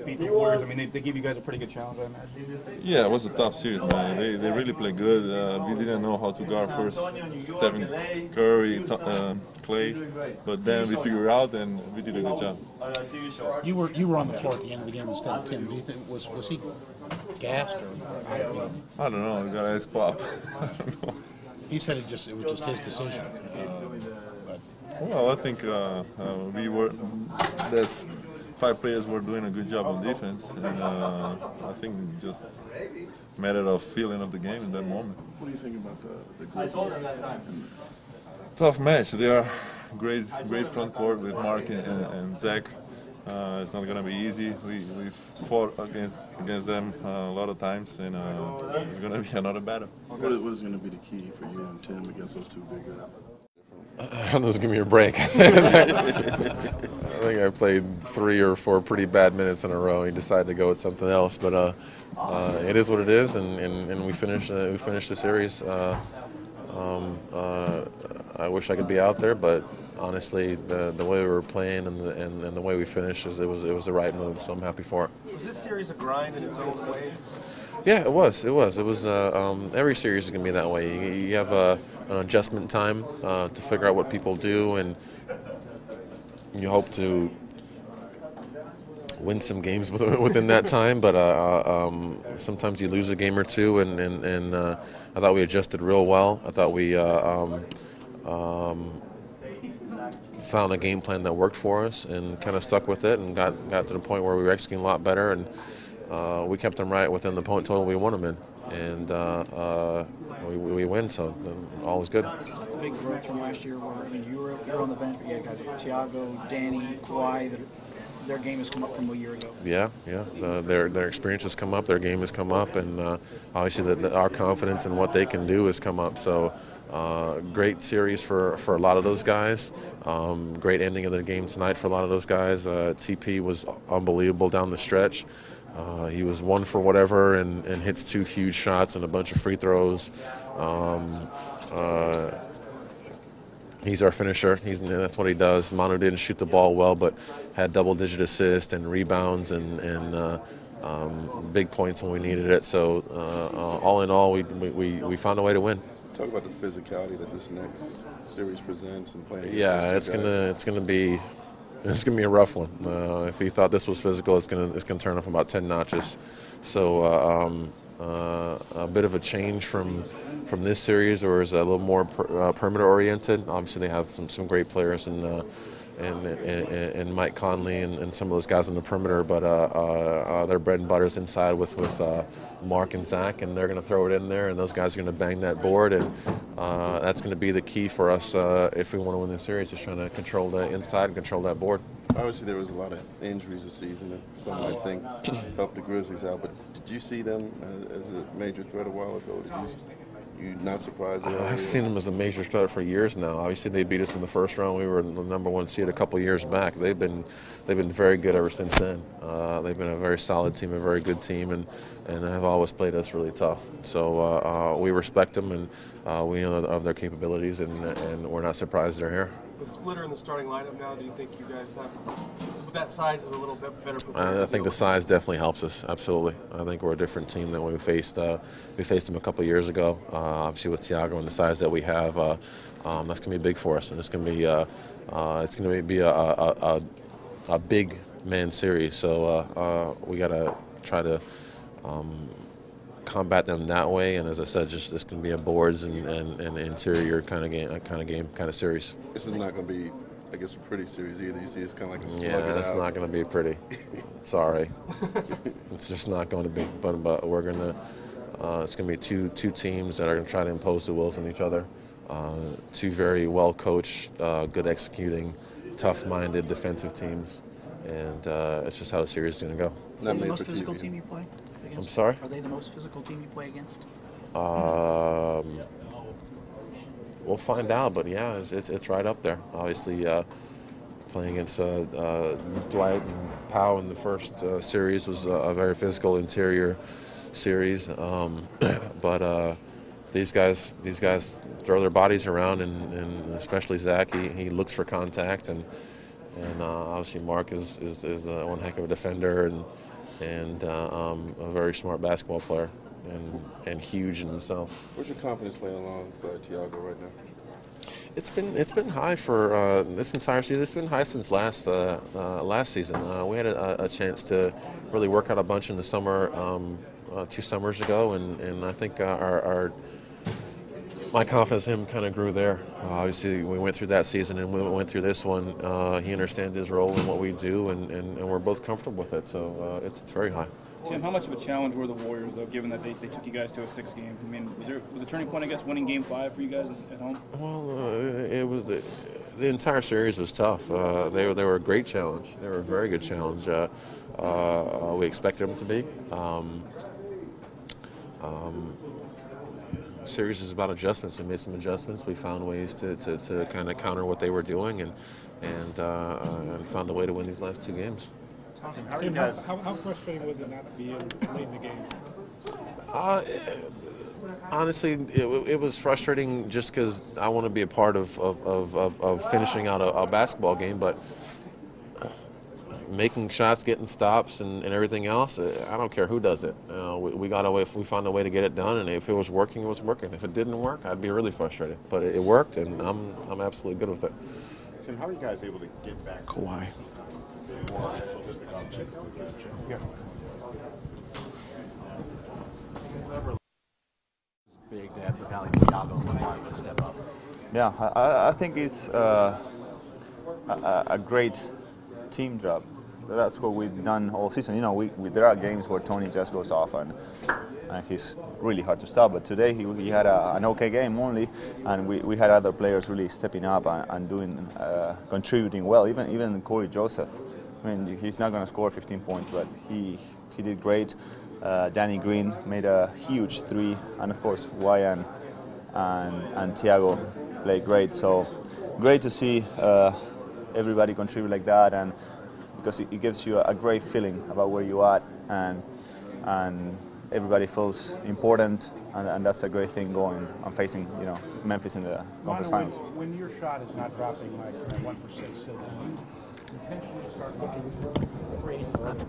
Beat the Warriors. I mean, they give you guys a pretty good challenge, I imagine. Yeah, it was a tough series, man. They really played good. We didn't know how to guard first Stephen Curry, Clay, but then we figured out and we did a good job. You were on the floor at the end of the game instead of Tim. Do you think was he gassed or? I don't know. We got to ask Pop. I don't know. He said it was just his decision. Well, I think we were that 5 players were doing a good job on defense, and I think just matter of feeling of the game in that moment. What do you think about the Grizzlies? Tough match. They are great front court with Mark and Zach. It's not gonna be easy. We've fought against them a lot of times, and it's gonna be another battle. What is going to be the key for you and Tim against those two big guys? Just give me a break. I think I played 3 or 4 pretty bad minutes in a row. He decided to go with something else, but it is what it is, and we finished the series. I wish I could be out there, but honestly, the way we were playing and the way we finished, it was the right move. So I'm happy for it. Was this series a grind in its own way? Yeah, it was. Every series is going to be that way. You have an adjustment time to figure out what people do, and you hope to win some games within that time. But sometimes you lose a game or two, and I thought we adjusted real well. I thought we found a game plan that worked for us and kind of stuck with it, and got to the point where we were executing a lot better, and we kept them right within the point total we won them in, and we win, so all is good. It's a big growth from last year where you were on the bench, but you had guys like Tiago, Danny, Kawhi, their game has come up from a year ago. Yeah. Their experience has come up, their game has come up, and obviously our confidence in what they can do has come up. So great series for a lot of those guys. Great ending of the game tonight for a lot of those guys. TP was unbelievable down the stretch. He was 1 for whatever and hits 2 huge shots and a bunch of free throws. He's our finisher. That's what he does. Manu didn't shoot the ball well, but had double-digit assists and rebounds and big points when we needed it. So all in all, we found a way to win. Talk about the physicality that this next series presents and playing. Yeah, it's gonna be a rough one. If you thought this was physical, it's gonna turn up about 10 notches. So a bit of a change from this series, or is a little more perimeter oriented. Obviously, they have some great players and Mike Conley and some of those guys on the perimeter, but their bread and butter is inside with Mark and Zach, and they're going to throw it in there, and those guys are going to bang that board, and that's going to be the key for us if we want to win this series, is trying to control the inside and control that board. Obviously, there was a lot of injuries this season that some might think helped the Grizzlies out, but did you see them as a major threat a while ago? You not surprised? I've seen them as a major threat for years now. Obviously, they beat us in the first round. We were the number 1 seed a couple years back. They've been very good ever since then. They've been a very solid team, a very good team, and have always played us really tough. So we respect them, and we know of their capabilities, and we're not surprised they're here. With Splitter in the starting lineup now, do you think you guys have that size is a little bit better prepared? I think the size definitely helps us. Absolutely. I think we're a different team than when we faced them a couple of years ago. Obviously, with Tiago and the size that we have, that's going to be big for us, and it's going to be a big man series. So we got to try to combat them that way, and as I said, just this can be a boards and interior kind of series. This is not going to be, I guess, a pretty series either. You see, it's kind of like a slug. Yeah, it's not going to be pretty. Sorry, it's just not going to be. But we're gonna. It's going to be two teams that are going to try to impose the wills on each other. 2 very well coached, good executing, tough-minded defensive teams, and it's just how the series is going to go. Are they the most physical team you play against? I'm sorry? Are they the most physical team you play against? We'll find out, but yeah, it's right up there. Obviously, playing against Dwight and Powell in the first series was a very physical interior series, but these guys throw their bodies around, and especially Zach, he looks for contact, and and obviously Mark is one heck of a defender and a very smart basketball player and huge in himself. What's your confidence playing alongside Tiago right now? It's been high for this entire season. It's been high since last season. We had a chance to really work out a bunch in the summer 2 summers ago, and I think my confidence in him kind of grew there. Obviously, we went through that season and we went through this one. He understands his role in what we do, and we're both comfortable with it. So it's very high. Tim, how much of a challenge were the Warriors, though, given that they took you guys to a 6 game? I mean, was a turning point, I guess, winning Game 5 for you guys at home? Well, it was the entire series was tough. They were a great challenge. They were a very good challenge. We expected them to be. Series is about adjustments. We made some adjustments. We found ways to kind of counter what they were doing, and found a way to win these last 2 games. Tim, how frustrating was it not to be in late in the game? Honestly, it was frustrating just because I want to be a part of finishing out a basketball game, but making shots, getting stops, and everything else, I don't care who does it. We found a way to get it done, and if it was working, it was working. If it didn't work, I'd be really frustrated. But it worked, and I'm absolutely good with it. Tim, how are you guys able to get back? Kawhi. Yeah. Big to have the Valley Tiago and Manu to step up. Yeah, I think it's a great team job. That's what we've done all season. You know, there are games where Tony just goes off and he's really hard to stop. But today he had an okay game only, and we had other players really stepping up and doing contributing well. Even Corey Joseph. I mean, he's not going to score 15 points, but he did great. Danny Green made a huge 3, and of course Ryan and Tiago played great. So great to see everybody contribute like that, and because it gives you a great feeling about where you are, and everybody feels important, and that's a great thing going and facing Memphis in the conference finals. When your shot is not dropping like 1 for 6, so do you intentionally start looking to create for other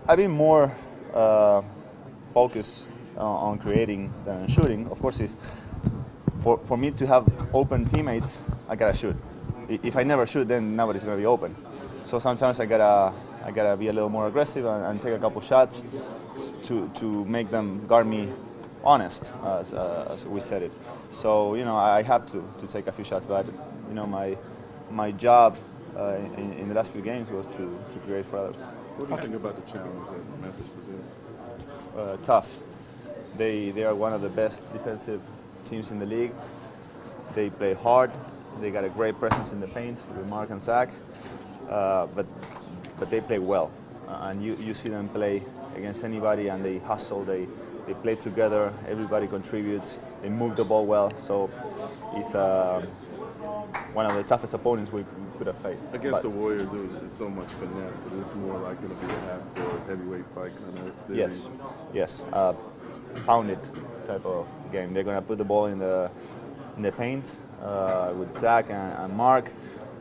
I've been more focused on creating than shooting. Of course, if for me to have open teammates, I gotta shoot. If I never shoot, then nobody's gonna be open. So sometimes I gotta be a little more aggressive and take a couple shots to make them guard me honest, as we said it. So I have to take a few shots, but my job in the last few games was to create for others. What do you think about the challenge that Memphis presents? Tough. They are one of the best defensive teams in the league. They play hard. They got a great presence in the paint with Mark and Zach, but they play well, and you see them play against anybody, and they hustle. They play together. Everybody contributes. They move the ball well. So it's one of the toughest opponents we could have faced. Against the Warriors, it's so much finesse, but it's more like going to be a half-court heavyweight fight kind of series. Yes. Pounded type of game. They're going to put the ball in the paint with Zach and Mark,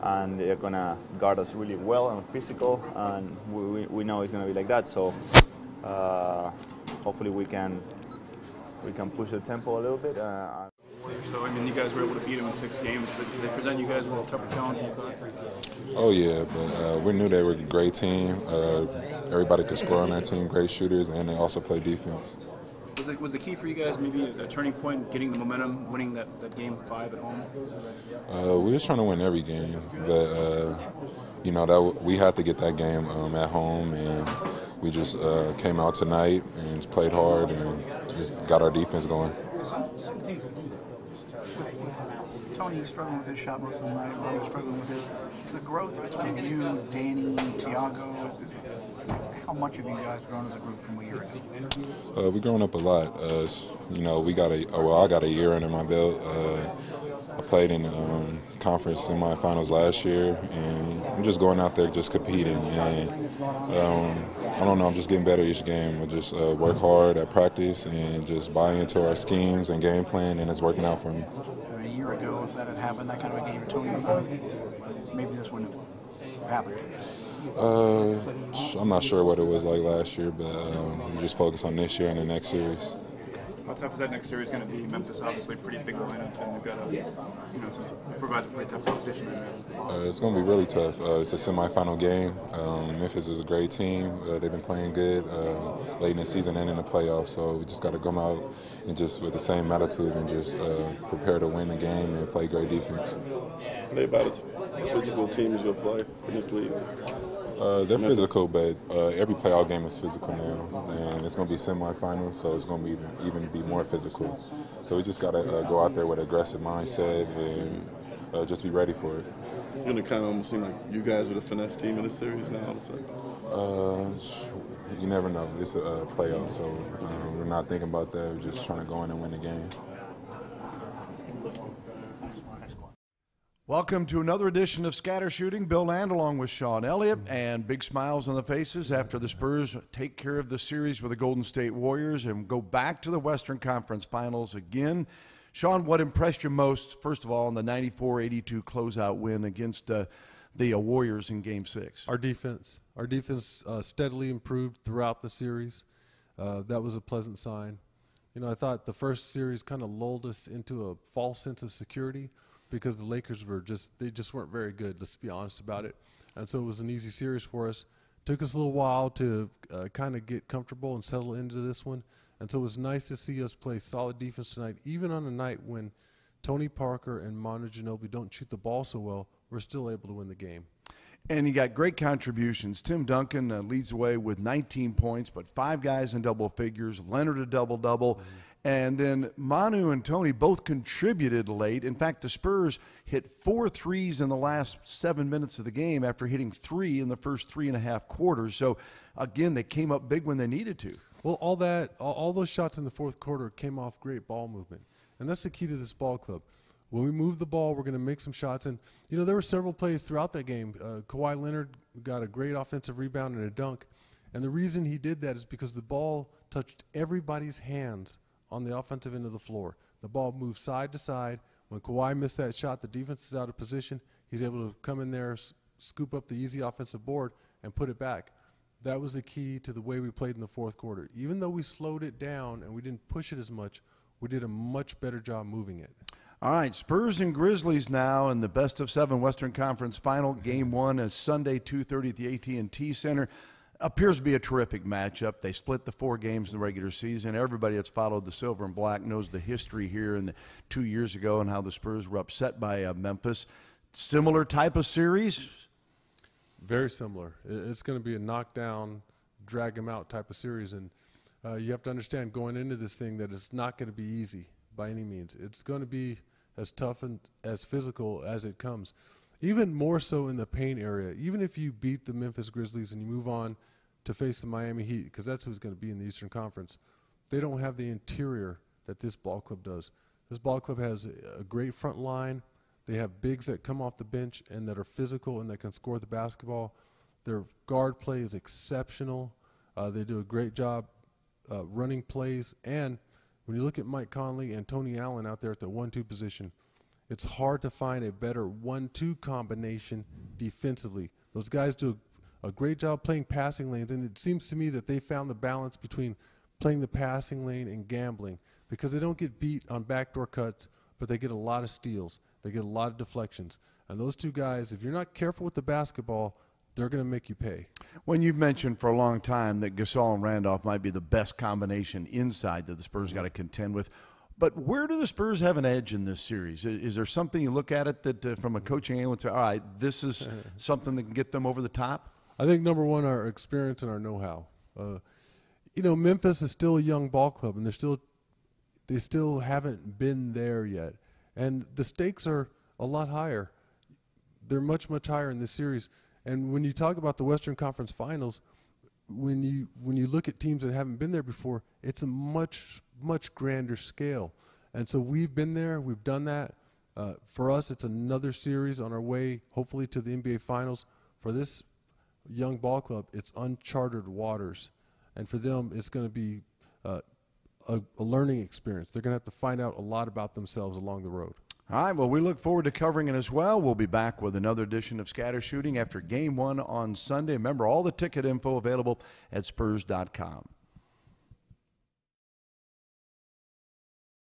and they're going to guard us really well and physical, and we know it's going to be like that. So hopefully we can push the tempo a little bit. So, I mean, you guys were able to beat them in 6 games, but did they present you guys with a tougher challenge than you thought? Oh, yeah, but we knew they were a great team. Everybody could score on that team, great shooters, and they also play defense. Was the key for you guys maybe a turning point, getting the momentum, winning that Game 5 at home? We were trying to win every game, but, that we had to get that game at home, and we just came out tonight and played hard and just got our defense going. Tony struggling with his shot most of the night. Manu struggling with his. The growth between you, Danny, Tiago. How much have you guys grown as a group from a year ago? We've grown up a lot. We got I got a year under my belt. I played in conference semifinals last year, and I'm just going out there just competing. And I don't know, I'm just getting better each game. I just work hard at practice and just buy into our schemes and game plan, and it's working out for me. A year year ago, if that had happened, that kind of a game, Tony, maybe this wouldn't have happened? I'm not sure what it was like last year, but we just focus on this year and the next series. How tough is that next series going to be? Memphis, obviously, pretty big lineup, and they've got provides a pretty tough competition. It's going to be really tough. It's a semifinal game. Memphis is a great team. They've been playing good late in the season and in the playoffs, so we just got to come out and just with the same attitude and just prepare to win the game and play great defense. Are they about as physical team as you'll play in this league? They're physical, but every playoff game is physical now, and it's going to be semifinals, so it's going to be even be more physical. So we just got to go out there with an aggressive mindset and just be ready for it. It's going to kind of almost seem like you guys are the finesse team in this series now, all of a sudden. You never know. It's a playoff, so we're not thinking about that. We're just trying to go in and win the game. Welcome to another edition of Scatter Shooting. Bill Land along with Sean Elliott, and big smiles on the faces after the Spurs take care of the series with the Golden State Warriors and go back to the Western Conference Finals again. Sean, what impressed you most, first of all, in the 94-82 closeout win against the Warriors in Game 6? Our defense. Our defense steadily improved throughout the series. That was a pleasant sign. You know, I thought the first series kind of lulled us into a false sense of security, because the Lakers they just weren't very good, let's be honest about it. And so it was an easy series for us. Took us a little while to kind of get comfortable and settle into this one. And so it was nice to see us play solid defense tonight, even on a night when Tony Parker and Manu Ginobili don't shoot the ball so well. We're still able to win the game. And you got great contributions. Tim Duncan leads the way with 19 points, but 5 guys in double figures. Leonard a double-double. Mm-hmm. And then Manu and Tony both contributed late. In fact, the Spurs hit 4 threes in the last 7 minutes of the game after hitting 3 in the first 3.5 quarters. So, again, they came up big when they needed to. Well, all those shots in the fourth quarter came off great ball movement. And that's the key to this ball club. When we move the ball, we're going to make some shots. And, you know, there were several plays throughout that game. Kawhi Leonard got a great offensive rebound and a dunk. And the reason he did that is because the ball touched everybody's hands on the offensive end of the floor. The ball moved side to side. When Kawhi missed that shot, the defense is out of position. He's able to come in there, scoop up the easy offensive board, and put it back. That was the key to the way we played in the fourth quarter. Even though we slowed it down and we didn't push it as much, we did a much better job moving it. All right, Spurs and Grizzlies now in the best-of-7 Western Conference Final. Game 1 is Sunday, 2:30 at the AT&T Center. Appears to be a terrific matchup. They split the 4 games in the regular season. Everybody that's followed the Silver and Black knows the history here and 2 years ago and how the Spurs were upset by Memphis. Similar type of series? Very similar. It's going to be a knockdown, drag them out type of series. And you have to understand going into this thing that it's not going to be easy by any means. It's going to be as tough and as physical as it comes. Even more so in the paint area. Even if you beat the Memphis Grizzlies and you move on to face the Miami Heat, because that's who's going to be in the Eastern Conference, they don't have the interior that this ball club does. This ball club has a great front line. They have bigs that come off the bench and that are physical and that can score the basketball. Their guard play is exceptional. They do a great job running plays. And when you look at Mike Conley and Tony Allen out there at the 1-2 position, it's hard to find a better 1-2 combination defensively. Those guys do a great job playing passing lanes, and it seems to me that they found the balance between playing the passing lane and gambling, because they don't get beat on backdoor cuts, but they get a lot of steals. They get a lot of deflections. And those two guys, if you're not careful with the basketball, they're going to make you pay. When you've mentioned for a long time that Gasol and Randolph might be the best combination inside that the Spurs got to contend with, but where do the Spurs have an edge in this series? Is there something you look at it that from a coaching angle and say, all right, this is something that can get them over the top? I think number one, our experience and our know-how. You know, Memphis is still a young ball club, and they still haven't been there yet. And the stakes are a lot higher. They're much, much higher in this series. And when you talk about the Western Conference Finals, when you look at teams that haven't been there before, it's a much grander scale. And so we've been there, we've done that. For us, it's another series on our way, hopefully, to the NBA Finals. For this young ball club, it's uncharted waters. And for them, it's going to be a learning experience. They're going to have to find out a lot about themselves along the road. All right, well, we look forward to covering it as well. We'll be back with another edition of Scatter Shooting after Game 1 on Sunday. Remember, all the ticket info available at Spurs.com.